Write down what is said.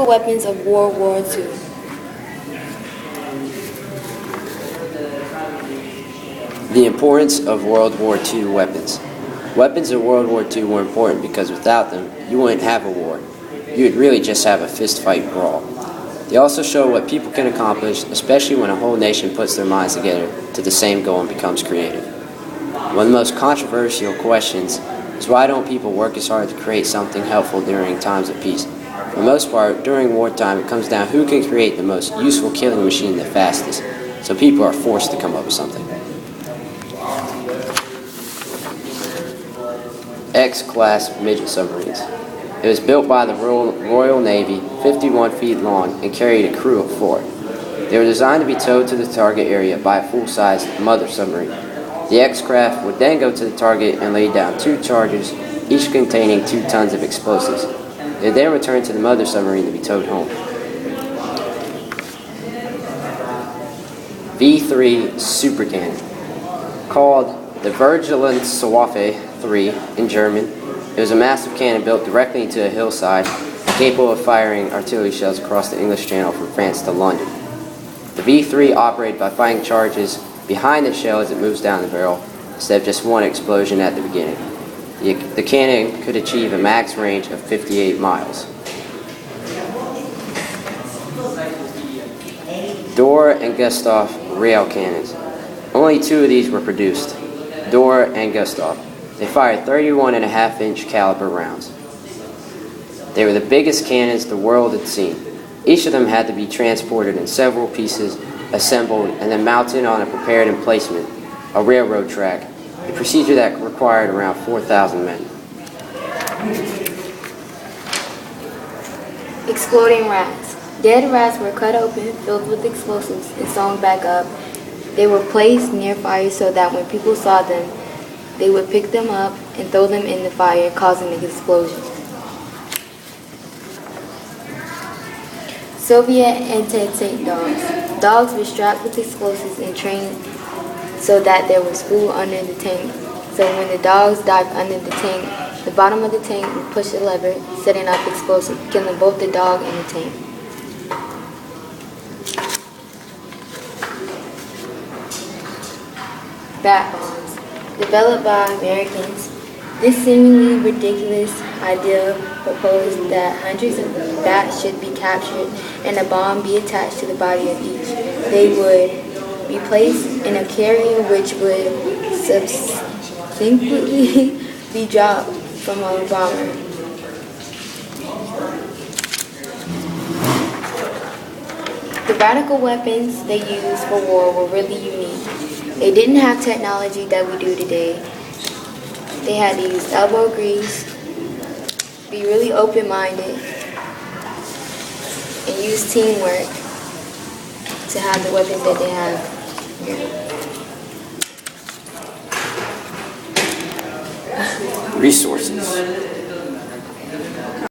Weapons of World War II. The importance of World War II weapons. Weapons of World War II were important because without them, you wouldn't have a war. You would really just have a fist-fight brawl. They also show what people can accomplish, especially when a whole nation puts their minds together to the same goal and becomes creative. One of the most controversial questions is why don't people work as hard to create something helpful during times of peace? For the most part, during wartime, it comes down to who can create the most useful killing machine the fastest. So people are forced to come up with something. X-class midget submarines. It was built by the Royal Navy, 51 feet long, and carried a crew of 4. They were designed to be towed to the target area by a full-sized mother submarine. The X-craft would then go to the target and lay down 2 charges, each containing 2 tons of explosives. They then returned to the mother submarine to be towed home. V3 Super Cannon. Called the Vergelenswaffe 3 in German, it was a massive cannon built directly into a hillside, capable of firing artillery shells across the English Channel from France to London. The V3 operated by firing charges behind the shell as it moves down the barrel, instead of just one explosion at the beginning. The cannon could achieve a max range of 58 miles. Dora and Gustav rail cannons. Only 2 of these were produced, Dora and Gustav. They fired 31.5-inch caliber rounds. They were the biggest cannons the world had seen. Each of them had to be transported in several pieces, assembled, and then mounted on a prepared emplacement, a railroad track, a procedure that required around 4,000 men. Exploding rats. Dead rats were cut open, filled with explosives, and sewn back up. They were placed near fire so that when people saw them, they would pick them up and throw them in the fire, causing an explosion. Soviet anti-tank dogs. Dogs were strapped with explosives and trained so that there was food under the tank. So when the dogs dived under the tank, the bottom of the tank would push a lever, setting off explosives, killing both the dog and the tank. Bat bombs. Developed by Americans, this seemingly ridiculous idea proposed that hundreds of bats should be captured and a bomb be attached to the body of each. They would be placed in a carrier which would subsequently be dropped from a bomber. The radical weapons they used for war were really unique. They didn't have technology that we do today. They had to use elbow grease, be really open-minded, and use teamwork to have the weapons that they have here. Resources.